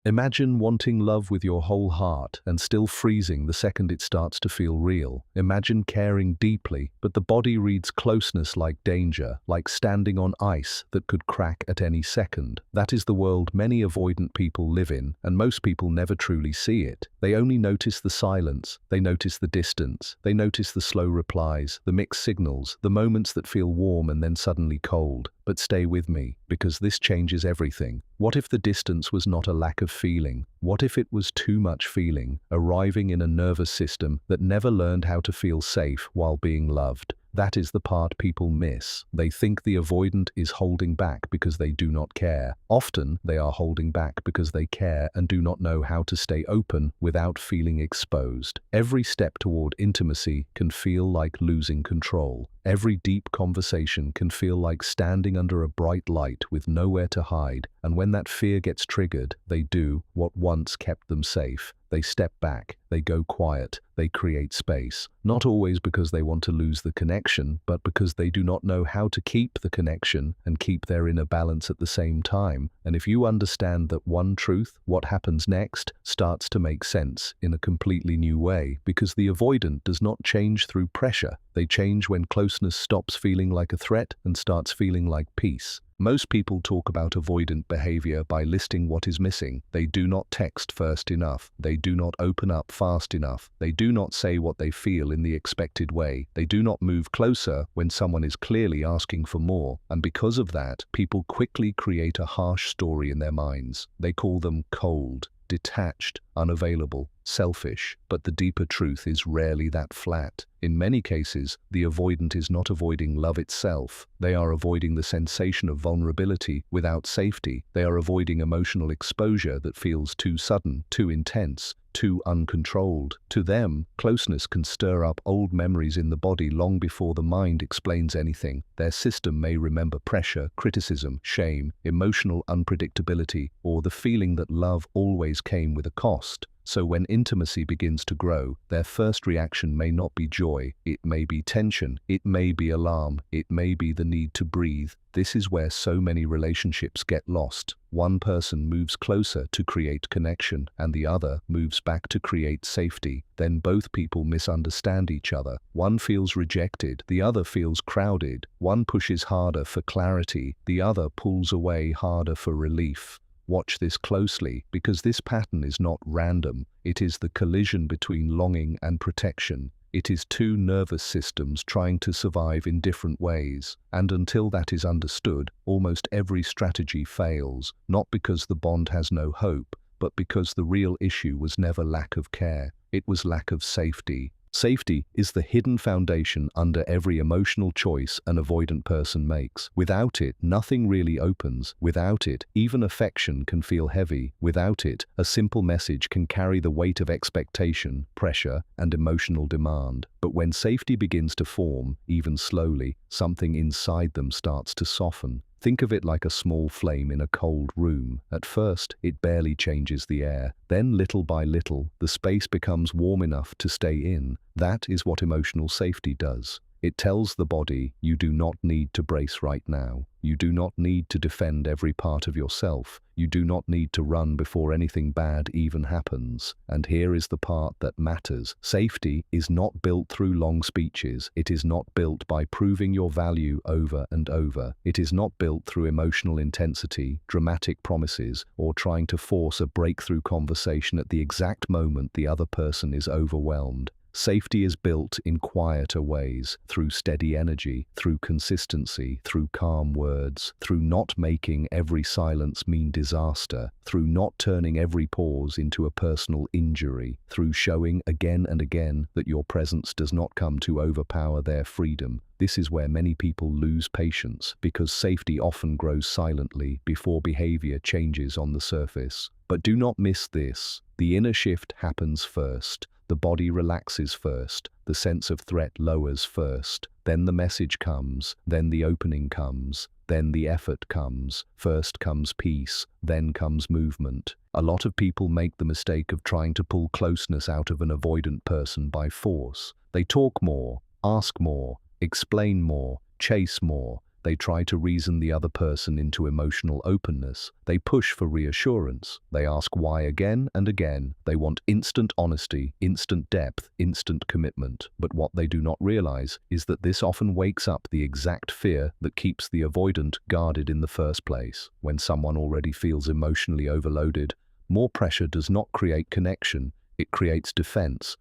Imagine wanting love with your whole heart and still freezing the second it starts to feel real. Imagine caring deeply, but the body reads closeness like danger, like standing on ice that could crack at any second. That is the world many avoidant people live in, and most people never truly see it. They only notice the silence, they notice the distance, they notice the slow replies, the mixed signals, the moments that feel warm and then suddenly cold. But stay with me, because this changes everything. What if the distance was not a lack of feeling? What if it was too much feeling, arriving in a nervous system that never learned how to feel safe while being loved? That is the part people miss. They think the avoidant is holding back because they do not care. Often, they are holding back because they care and do not know how to stay open without feeling exposed. Every step toward intimacy can feel like losing control. Every deep conversation can feel like standing under a bright light with nowhere to hide, and when that fear gets triggered, they do what once kept them safe. They step back, they go quiet, they create space. Not always because they want to lose the connection, but because they do not know how to keep the connection and keep their inner balance at the same time. And if you understand that one truth, what happens next starts to make sense in a completely new way, because the avoidant does not change through pressure. They change when closeness stops feeling like a threat and starts feeling like peace. Most people talk about avoidant behavior by listing what is missing. They do not text first enough. They do not open up fast enough. They do not say what they feel in the expected way. They do not move closer when someone is clearly asking for more. And because of that, people quickly create a harsh story in their minds. They call them cold, detached, unavailable, selfish, but the deeper truth is rarely that flat. In many cases, the avoidant is not avoiding love itself. They are avoiding the sensation of vulnerability without safety. They are avoiding emotional exposure that feels too sudden, too intense, too uncontrolled. To them, closeness can stir up old memories in the body long before the mind explains anything. Their system may remember pressure, criticism, shame, emotional unpredictability, or the feeling that love always came with a cost. So when intimacy begins to grow, their first reaction may not be joy, it may be tension, it may be alarm, it may be the need to breathe. This is where so many relationships get lost. One person moves closer to create connection, and the other moves back to create safety. Then both people misunderstand each other. One feels rejected, the other feels crowded. One pushes harder for clarity, the other pulls away harder for relief. Watch this closely, because this pattern is not random. It is the collision between longing and protection. It is two nervous systems trying to survive in different ways. And until that is understood, almost every strategy fails, not because the bond has no hope, but because the real issue was never lack of care. It was lack of safety. Safety is the hidden foundation under every emotional choice an avoidant person makes. Without it, nothing really opens. Without it, even affection can feel heavy. Without it, a simple message can carry the weight of expectation, pressure, and emotional demand. But when safety begins to form, even slowly, something inside them starts to soften. Think of it like a small flame in a cold room. At first, it barely changes the air. Then, little by little, the space becomes warm enough to stay in. That is what emotional safety does. It tells the body, you do not need to brace right now. You do not need to defend every part of yourself. You do not need to run before anything bad even happens. And here is the part that matters. Safety is not built through long speeches. It is not built by proving your value over and over. It is not built through emotional intensity, dramatic promises, or trying to force a breakthrough conversation at the exact moment the other person is overwhelmed. Safety is built in quieter ways, through steady energy, through consistency, through calm words, through not making every silence mean disaster, through not turning every pause into a personal injury, through showing again and again that your presence does not come to overpower their freedom. This is where many people lose patience, because safety often grows silently before behavior changes on the surface. But do not miss this. The inner shift happens first. The body relaxes first, the sense of threat lowers first, then the message comes, then the opening comes, then the effort comes. First comes peace, then comes movement. A lot of people make the mistake of trying to pull closeness out of an avoidant person by force. They talk more, ask more, explain more, chase more, They try to reason the other person into emotional openness. They push for reassurance. They ask why again and again. They want instant honesty, instant depth, instant commitment. But what they do not realize is that this often wakes up the exact fear that keeps the avoidant guarded in the first place. When someone already feels emotionally overloaded, more pressure does not create connection, it creates defense.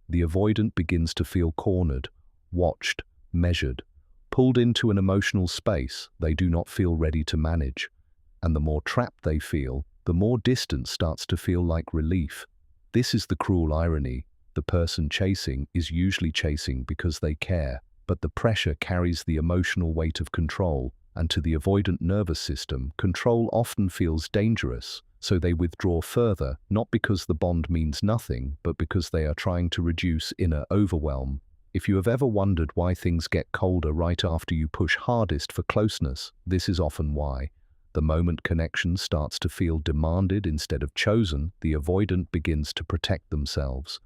The avoidant begins to feel cornered, watched, measured, pulled into an emotional space they do not feel ready to manage. And the more trapped they feel, the more distance starts to feel like relief. This is the cruel irony. The person chasing is usually chasing because they care, but the pressure carries the emotional weight of control, and to the avoidant nervous system, control often feels dangerous. So they withdraw further, not because the bond means nothing, but because they are trying to reduce inner overwhelm. If you have ever wondered why things get colder right after you push hardest for closeness, this is often why. The moment connection starts to feel demanded instead of chosen, the avoidant begins to protect themselves.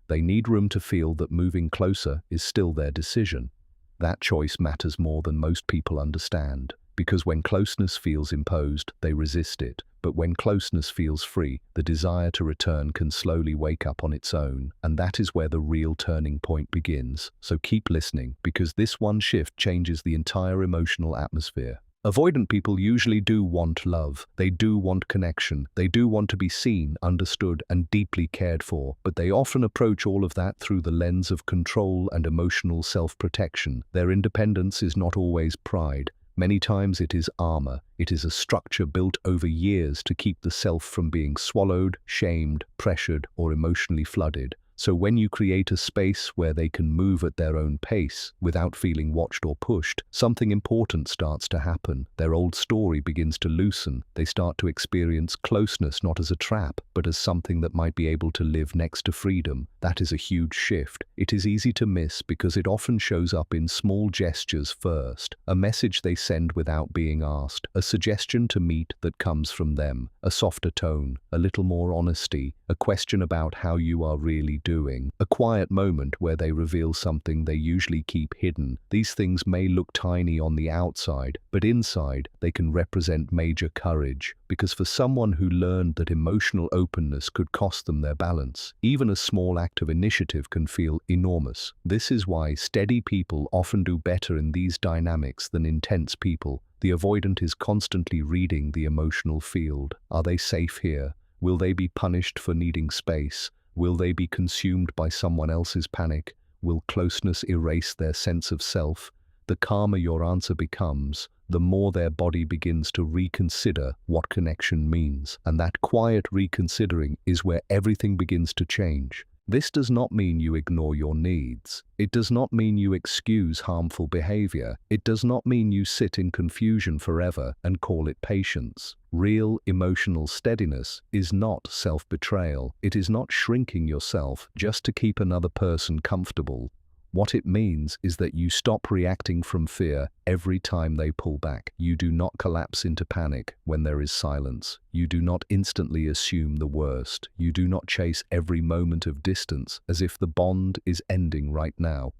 They need room to feel that moving closer is still their decision. That choice matters more than most people understand, because when closeness feels imposed, they resist it. But when closeness feels free, the desire to return can slowly wake up on its own, and that is where the real turning point begins. So keep listening, because this one shift changes the entire emotional atmosphere. Avoidant people usually do want love, they do want connection, they do want to be seen, understood, and deeply cared for, but they often approach all of that through the lens of control and emotional self-protection. Their independence is not always pride. Many times it is armor. It is a structure built over years to keep the self from being swallowed, shamed, pressured, or emotionally flooded. So when you create a space where they can move at their own pace, without feeling watched or pushed, something important starts to happen. Their old story begins to loosen. They start to experience closeness not as a trap, but as something that might be able to live next to freedom. That is a huge shift. It is easy to miss because it often shows up in small gestures first. A message they send without being asked, a suggestion to meet that comes from them, a softer tone, a little more honesty, a question about how you are really doing, a quiet moment where they reveal something they usually keep hidden. These things may look tiny on the outside, but inside they can represent major courage, because for someone who learned that emotional openness could cost them their balance, even a small act of initiative can feel enormous. This is why steady people often do better in these dynamics than intense people. The avoidant is constantly reading the emotional field. Are they safe here? Will they be punished for needing space? Will they be consumed by someone else's panic? Will closeness erase their sense of self? The calmer your answer becomes, the more their body begins to reconsider what connection means. And that quiet reconsidering is where everything begins to change. This does not mean you ignore your needs. It does not mean you excuse harmful behavior. It does not mean you sit in confusion forever and call it patience. Real emotional steadiness is not self-betrayal. It is not shrinking yourself just to keep another person comfortable. What it means is that you stop reacting from fear every time they pull back. You do not collapse into panic when there is silence. You do not instantly assume the worst. You do not chase every moment of distance as if the bond is ending right now.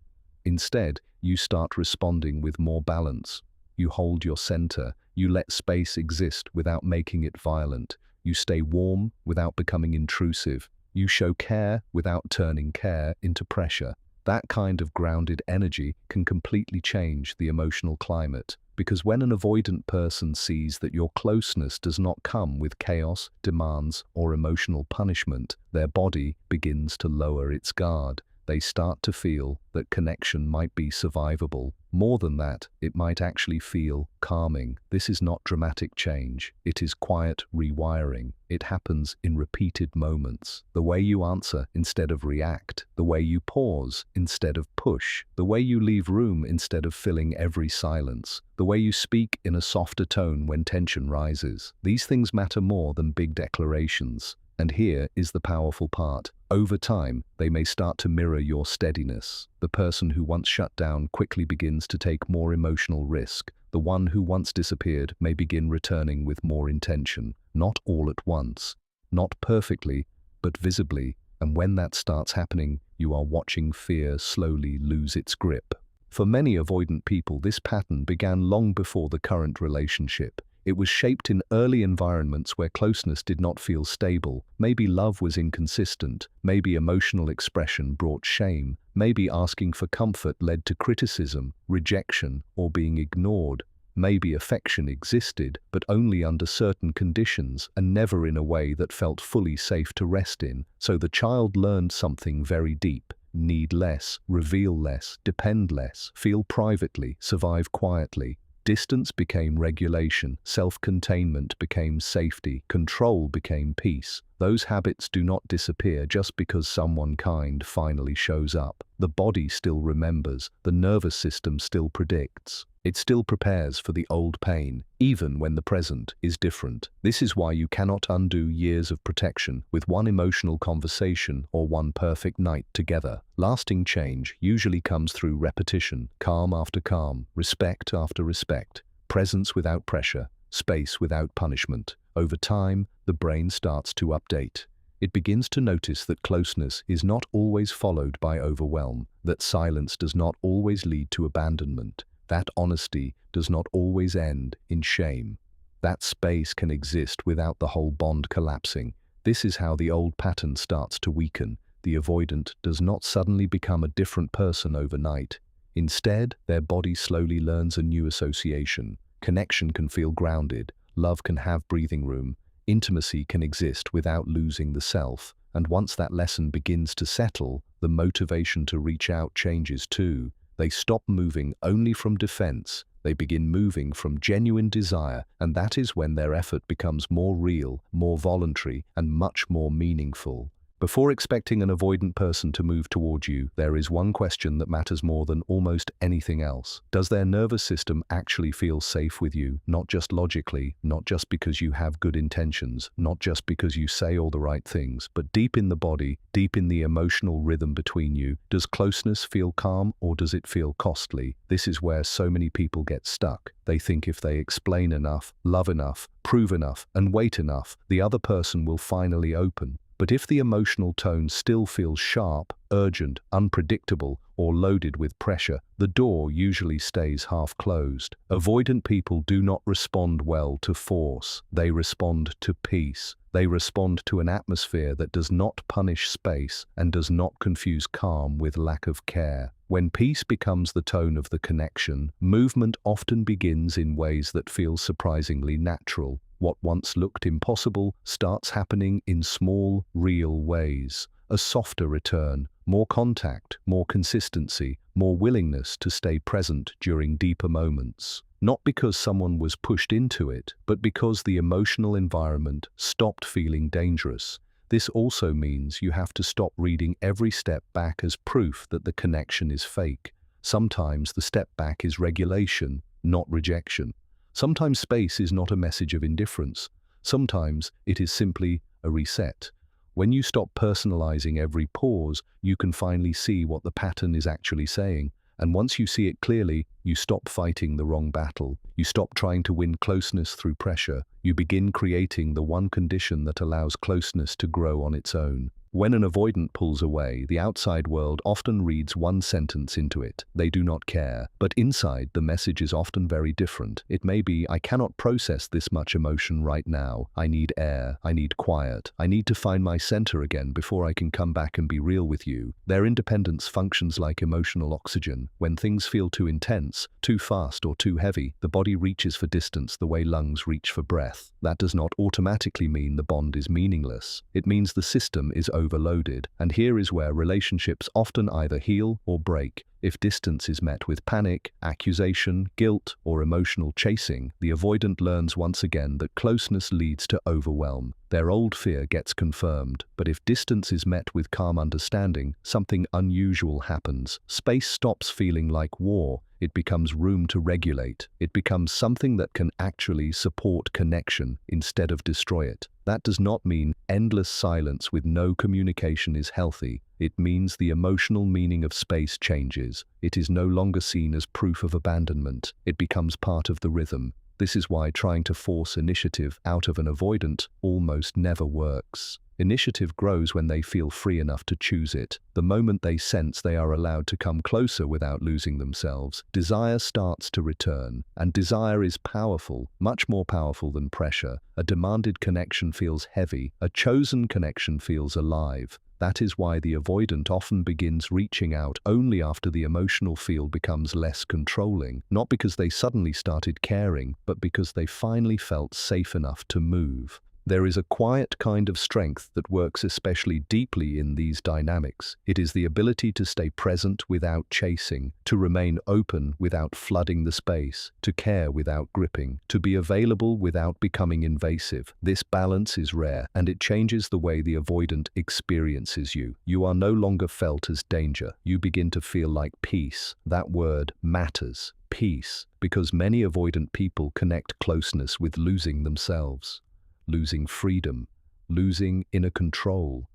Instead, you start responding with more balance. You hold your center. You let space exist without making it violent. You stay warm without becoming intrusive. You show care without turning care into pressure. That kind of grounded energy can completely change the emotional climate, because when an avoidant person sees that your closeness does not come with chaos, demands, or emotional punishment, their body begins to lower its guard. They start to feel that connection might be survivable. More than that, it might actually feel calming. This is not dramatic change. It is quiet rewiring. It happens in repeated moments. The way you answer instead of react. The way you pause instead of push. The way you leave room instead of filling every silence. The way you speak in a softer tone when tension rises. These things matter more than big declarations. And here is the powerful part. Over time, they may start to mirror your steadiness. The person who once shut down quickly begins to take more emotional risk. The one who once disappeared may begin returning with more intention. Not all at once, not perfectly, but visibly. And when that starts happening, you are watching fear slowly lose its grip. For many avoidant people, this pattern began long before the current relationship. It was shaped in early environments where closeness did not feel stable. Maybe love was inconsistent, maybe emotional expression brought shame, maybe asking for comfort led to criticism, rejection, or being ignored. Maybe affection existed, but only under certain conditions and never in a way that felt fully safe to rest in. So the child learned something very deep. Need less, reveal less, depend less, feel privately, survive quietly. Distance became regulation, self-containment became safety, control became peace. Those habits do not disappear just because someone kind finally shows up. The body still remembers, the nervous system still predicts. It still prepares for the old pain, even when the present is different. This is why you cannot undo years of protection with one emotional conversation or one perfect night together. Lasting change usually comes through repetition, calm after calm, respect after respect, presence without pressure, space without punishment. Over time, the brain starts to update. It begins to notice that closeness is not always followed by overwhelm, that silence does not always lead to abandonment, that honesty does not always end in shame. That space can exist without the whole bond collapsing. This is how the old pattern starts to weaken. The avoidant does not suddenly become a different person overnight. Instead, their body slowly learns a new association. Connection can feel grounded, love can have breathing room, intimacy can exist without losing the self. And once that lesson begins to settle, the motivation to reach out changes too. They stop moving only from defense. They begin moving from genuine desire, and that is when their effort becomes more real, more voluntary, and much more meaningful. Before expecting an avoidant person to move toward you, there is one question that matters more than almost anything else. Does their nervous system actually feel safe with you? Not just logically, not just because you have good intentions, not just because you say all the right things, but deep in the body, deep in the emotional rhythm between you. Does closeness feel calm or does it feel costly? This is where so many people get stuck. They think if they explain enough, love enough, prove enough, and wait enough, the other person will finally open. But if the emotional tone still feels sharp, urgent, unpredictable, or loaded with pressure, the door usually stays half closed. Avoidant people do not respond well to force. They respond to peace. They respond to an atmosphere that does not punish space and does not confuse calm with lack of care. When peace becomes the tone of the connection, movement often begins in ways that feel surprisingly natural. What once looked impossible starts happening in small, real ways. A softer return, more contact, more consistency, more willingness to stay present during deeper moments. Not because someone was pushed into it, but because the emotional environment stopped feeling dangerous. This also means you have to stop reading every step back as proof that the connection is fake. Sometimes the step back is regulation, not rejection. Sometimes space is not a message of indifference. Sometimes it is simply a reset. When you stop personalizing every pause, you can finally see what the pattern is actually saying. And once you see it clearly, you stop fighting the wrong battle. You stop trying to win closeness through pressure. You begin creating the one condition that allows closeness to grow on its own. When an avoidant pulls away, the outside world often reads one sentence into it: they do not care. But inside, the message is often very different. It may be, I cannot process this much emotion right now. I need air. I need quiet. I need to find my center again before I can come back and be real with you. Their independence functions like emotional oxygen. When things feel too intense, too fast, or too heavy, the body reaches for distance the way lungs reach for breath. That does not automatically mean the bond is meaningless. It means the system is overloaded, and here is where relationships often either heal or break. If distance is met with panic, accusation, guilt, or emotional chasing, the avoidant learns once again that closeness leads to overwhelm. Their old fear gets confirmed, but if distance is met with calm understanding, something unusual happens. Space stops feeling like war. It becomes room to regulate. It becomes something that can actually support connection instead of destroy it. That does not mean endless silence with no communication is healthy. It means the emotional meaning of space changes. It is no longer seen as proof of abandonment. It becomes part of the rhythm. This is why trying to force initiative out of an avoidant almost never works. Initiative grows when they feel free enough to choose it. The moment they sense they are allowed to come closer without losing themselves, desire starts to return. And desire is powerful, much more powerful than pressure. A demanded connection feels heavy, a chosen connection feels alive. That is why the avoidant often begins reaching out only after the emotional field becomes less controlling, not because they suddenly started caring, but because they finally felt safe enough to move. There is a quiet kind of strength that works especially deeply in these dynamics. It is the ability to stay present without chasing, to remain open without flooding the space, to care without gripping, to be available without becoming invasive. This balance is rare, and it changes the way the avoidant experiences you. You are no longer felt as danger. You begin to feel like peace. That word matters. Peace, because many avoidant people connect closeness with losing themselves. Losing freedom, losing inner control,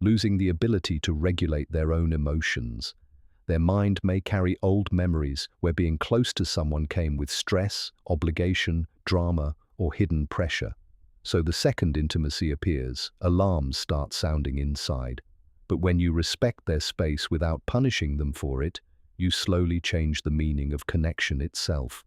losing the ability to regulate their own emotions. Their mind may carry old memories where being close to someone came with stress, obligation, drama, or hidden pressure. So the second intimacy appears, alarms start sounding inside. But when you respect their space without punishing them for it, you slowly change the meaning of connection itself.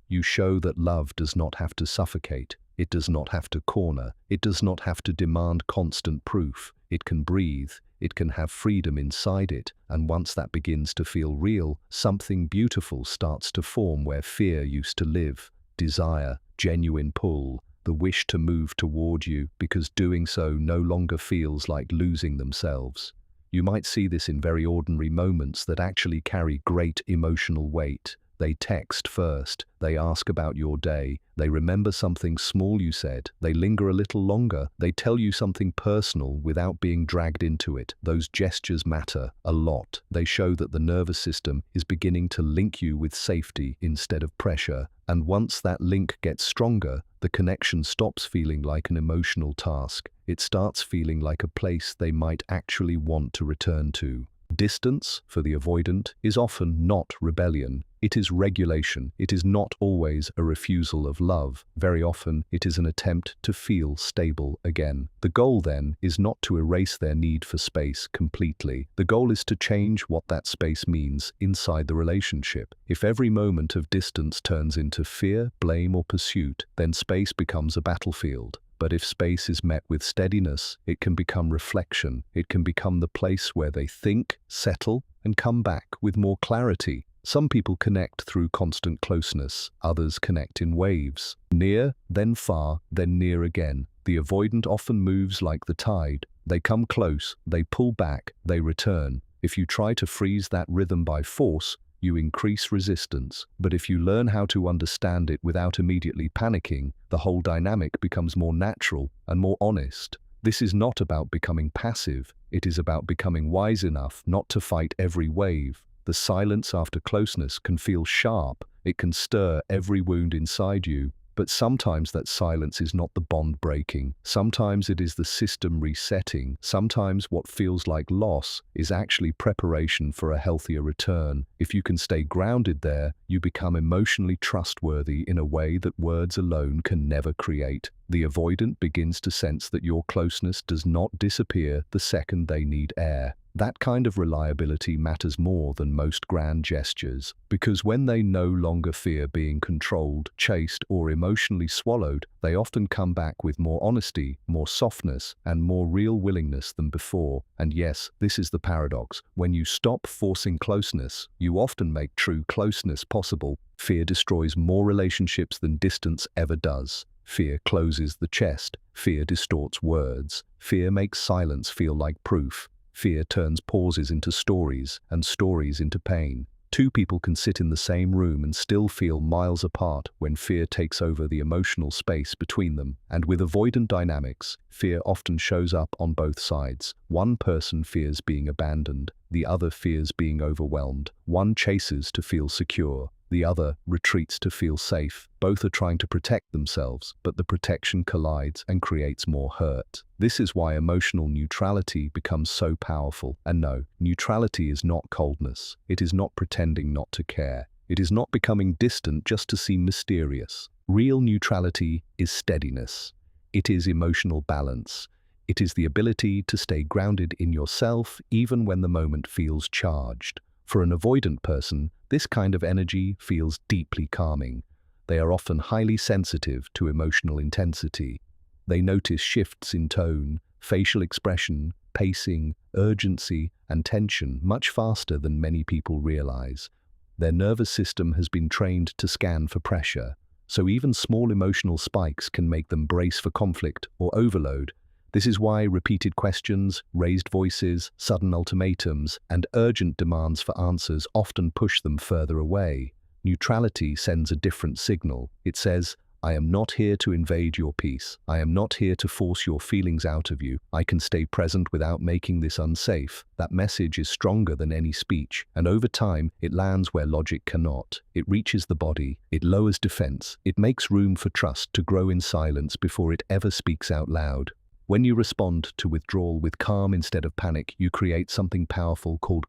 You show that love does not have to suffocate. It does not have to corner. It does not have to demand constant proof. It can breathe. It can have freedom inside it. And once that begins to feel real, something beautiful starts to form where fear used to live. Desire, genuine pull, the wish to move toward you because doing so no longer feels like losing themselves. You might see this in very ordinary moments that actually carry great emotional weight. They text first, they ask about your day, they remember something small you said, they linger a little longer, they tell you something personal without being dragged into it. Those gestures matter a lot. They show that the nervous system is beginning to link you with safety instead of pressure. And once that link gets stronger, the connection stops feeling like an emotional task. It starts feeling like a place they might actually want to return to. Distance, for the avoidant, is often not rebellion. It is regulation. It is not always a refusal of love. Very often, it is an attempt to feel stable again. The goal, then, is not to erase their need for space completely. The goal is to change what that space means inside the relationship. If every moment of distance turns into fear, blame, or pursuit, then space becomes a battlefield. But if space is met with steadiness, it can become reflection. It can become the place where they think, settle, and come back with more clarity. Some people connect through constant closeness. Others connect in waves. Near, then far, then near again. The avoidant often moves like the tide. They come close, they pull back, they return. If you try to freeze that rhythm by force, you increase resistance. But if you learn how to understand it without immediately panicking, the whole dynamic becomes more natural and more honest. This is not about becoming passive. It is about becoming wise enough not to fight every wave. The silence after closeness can feel sharp. It can stir every wound inside you. But sometimes that silence is not the bond breaking. Sometimes it is the system resetting. Sometimes what feels like loss is actually preparation for a healthier return. If you can stay grounded there, you become emotionally trustworthy in a way that words alone can never create. The avoidant begins to sense that your closeness does not disappear the second they need air. That kind of reliability matters more than most grand gestures, because when they no longer fear being controlled, chased, or emotionally swallowed, they often come back with more honesty, more softness, and more real willingness than before. And yes, this is the paradox. When you stop forcing closeness, you often make true closeness possible. Fear destroys more relationships than distance ever does. Fear closes the chest. Fear distorts words. Fear makes silence feel like proof. Fear turns pauses into stories, and stories into pain. Two people can sit in the same room and still feel miles apart when fear takes over the emotional space between them. And with avoidant dynamics, fear often shows up on both sides. One person fears being abandoned, the other fears being overwhelmed. One chases to feel secure, the other retreats to feel safe. Both are trying to protect themselves, but the protection collides and creates more hurt. This is why emotional neutrality becomes so powerful. And no, neutrality is not coldness. It is not pretending not to care. It is not becoming distant just to seem mysterious. Real neutrality is steadiness. It is emotional balance. It is the ability to stay grounded in yourself even when the moment feels charged. For an avoidant person, this kind of energy feels deeply calming. They are often highly sensitive to emotional intensity. They notice shifts in tone, facial expression, pacing, urgency, and tension much faster than many people realize. Their nervous system has been trained to scan for pressure, so even small emotional spikes can make them brace for conflict or overload. This is why repeated questions, raised voices, sudden ultimatums, and urgent demands for answers often push them further away. Neutrality sends a different signal. It says, I am not here to invade your peace. I am not here to force your feelings out of you. I can stay present without making this unsafe. That message is stronger than any speech, and over time, it lands where logic cannot. It reaches the body, it lowers defense, it makes room for trust to grow in silence before it ever speaks out loud. When you respond to withdrawal with calm instead of panic, you create something powerful called